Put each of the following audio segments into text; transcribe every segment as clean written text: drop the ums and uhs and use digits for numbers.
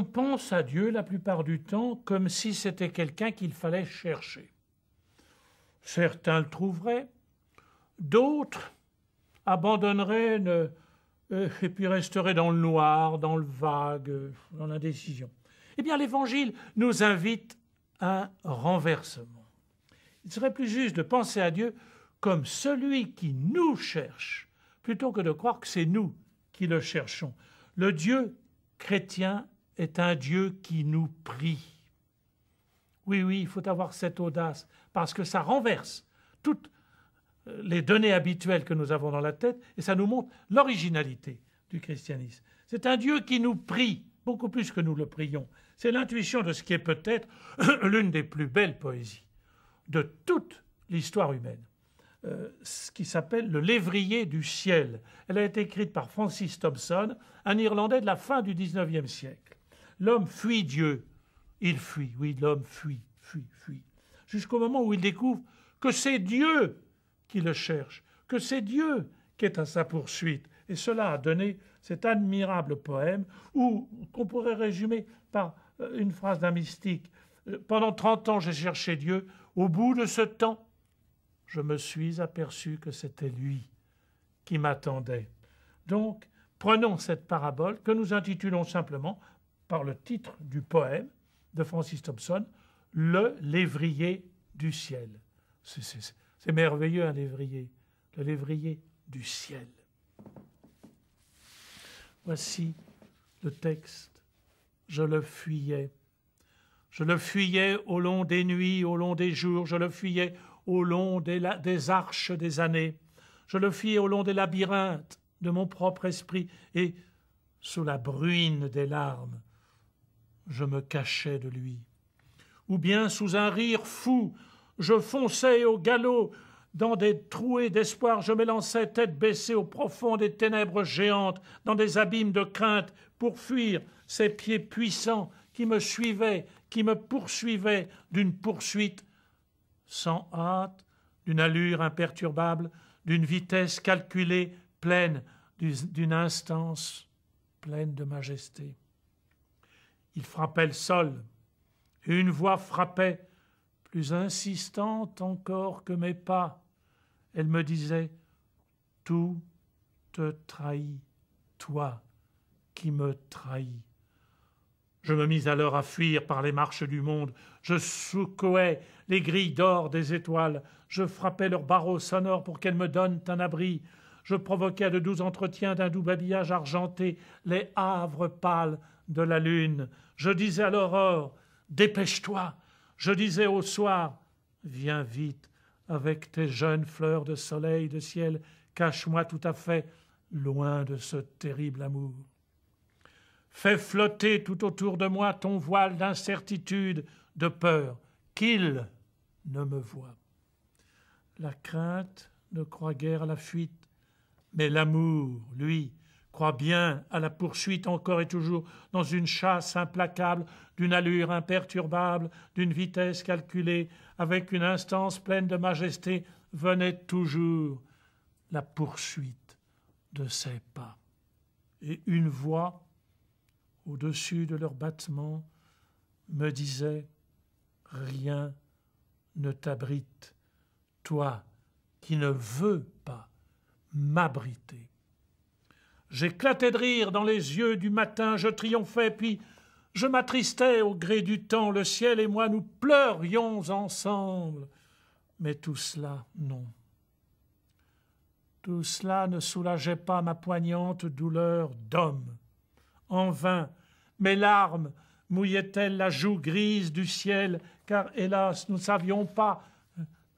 pense à Dieu la plupart du temps comme si c'était quelqu'un qu'il fallait chercher. Certains le trouveraient, d'autres abandonneraient et puis resteraient dans le noir, dans le vague, dans l'indécision. Eh bien, l'Évangile nous invite à un renversement. Il serait plus juste de penser à Dieu comme celui qui nous cherche, plutôt que de croire que c'est nous qui le cherchons. Le Dieu chrétien est un Dieu qui nous prie. Oui, il faut avoir cette audace, parce que ça renverse toutes les données habituelles que nous avons dans la tête, et ça nous montre l'originalité du christianisme. C'est un Dieu qui nous prie, beaucoup plus que nous le prions. C'est l'intuition de ce qui est peut-être l'une des plus belles poésies de toute l'histoire humaine, ce qui s'appelle Le Lévrier du ciel. Elle a été écrite par Francis Thompson, un Irlandais de la fin du XIXe siècle. L'homme fuit Dieu. Il fuit, oui, l'homme fuit, jusqu'au moment où il découvre que c'est Dieu qui le cherche, que c'est Dieu qui est à sa poursuite. Et cela a donné cet admirable poème qu'on pourrait résumer par une phrase d'un mystique. Pendant 30 ans, j'ai cherché Dieu. Au bout de ce temps, je me suis aperçu que c'était lui qui m'attendait. Donc, prenons cette parabole que nous intitulons simplement, par le titre du poème de Francis Thompson, « Le lévrier du ciel ». C'est merveilleux, un lévrier, le lévrier du ciel. Voici le texte. Je le fuyais. Je le fuyais au long des nuits, au long des jours. Je le fuyais au long des arches des années. Je le fuyais au long des labyrinthes de mon propre esprit. Et sous la bruine des larmes, je me cachais de lui. Ou bien sous un rire fou, je fonçais au galop. Dans des trouées d'espoir, je m'élançais tête baissée au profond des ténèbres géantes, dans des abîmes de crainte, pour fuir ces pieds puissants qui me suivaient, qui me poursuivaient d'une poursuite sans hâte, d'une allure imperturbable, d'une vitesse calculée, pleine d'une instance pleine de majesté. Il frappait le sol, et une voix frappait, plus insistante encore que mes pas. Elle me disait « Tout te trahit, toi qui me trahis. » Je me mis alors à fuir par les marches du monde. Je secouais les grilles d'or des étoiles. Je frappais leurs barreaux sonores pour qu'elles me donnent un abri. Je provoquais de doux entretiens d'un doux babillage argenté les havres pâles de la lune. Je disais à l'aurore « Dépêche-toi !» Je disais au soir « Viens vite avec tes jeunes fleurs de soleil, de ciel, cache-moi tout à fait loin de ce terrible amour. Fais flotter tout autour de moi ton voile d'incertitude, de peur, qu'il ne me voie. La crainte ne croit guère à la fuite, mais l'amour, lui, croit bien à la poursuite encore et toujours dans une chasse implacable, d'une allure imperturbable, d'une vitesse calculée, avec une instance pleine de majesté, venait toujours la poursuite de ses pas. Et une voix, au-dessus de leurs battements, me disait « Rien ne t'abrite, toi qui ne veux pas m'abriter. » J'éclatais de rire dans les yeux du matin, je triomphais, puis je m'attristais au gré du temps. Le ciel et moi, nous pleurions ensemble. Mais tout cela, non. Tout cela ne soulageait pas ma poignante douleur d'homme. En vain, mes larmes mouillaient-elles la joue grise du ciel, car, hélas, nous ne savions pas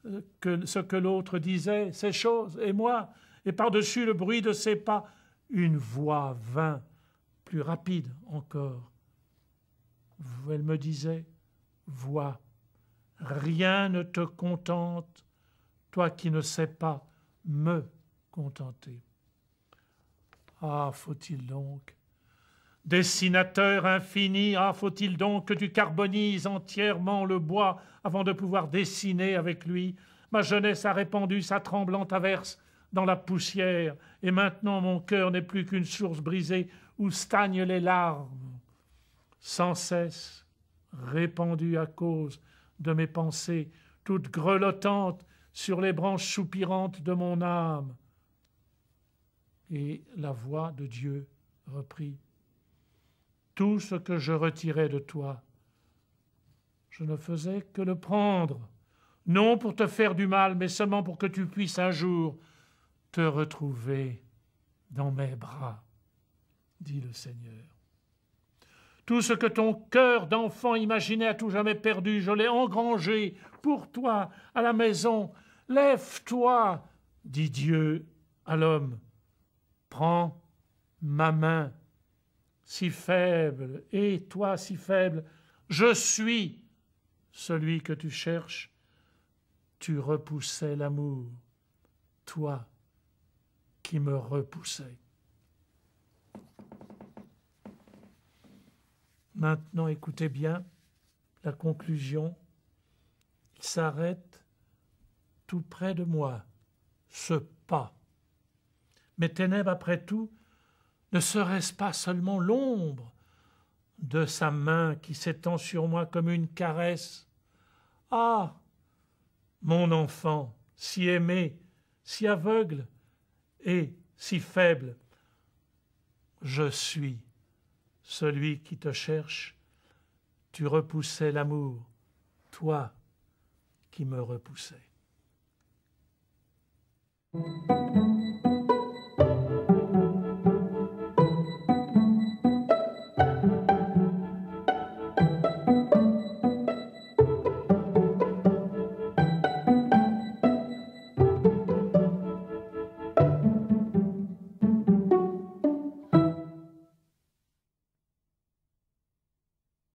ce que l'autre disait, ces choses, et moi, et par-dessus le bruit de ses pas, une voix vint, plus rapide encore. Elle me disait, « Vois, rien ne te contente, toi qui ne sais pas me contenter. » Ah, faut-il donc, dessinateur infini, ah, faut-il donc que tu carbonises entièrement le bois avant de pouvoir dessiner avec lui? Ma jeunesse a répandu sa tremblante averse dans la poussière, et maintenant mon cœur n'est plus qu'une source brisée où stagnent les larmes. sans cesse répandue à cause de mes pensées, toutes grelottantes sur les branches soupirantes de mon âme. Et la voix de Dieu reprit. Tout ce que je retirais de toi, je ne faisais que le prendre, non pour te faire du mal, mais seulement pour que tu puisses un jour te retrouver dans mes bras, dit le Seigneur. Tout ce que ton cœur d'enfant imaginait à tout jamais perdu, je l'ai engrangé pour toi à la maison. Lève-toi, dit Dieu à l'homme. Prends ma main, si faible, et toi si faible, je suis celui que tu cherches. Tu repoussais l'amour, toi qui me repoussais. Maintenant, écoutez bien la conclusion. Il s'arrête tout près de moi, ce pas. Mes ténèbres, après tout, ne serait-ce pas seulement l'ombre de sa main qui s'étend sur moi comme une caresse? Ah, mon enfant, si aimé, si aveugle et si faible, je suis celui qui te cherche. Tu repoussais l'amour, toi qui me repoussais.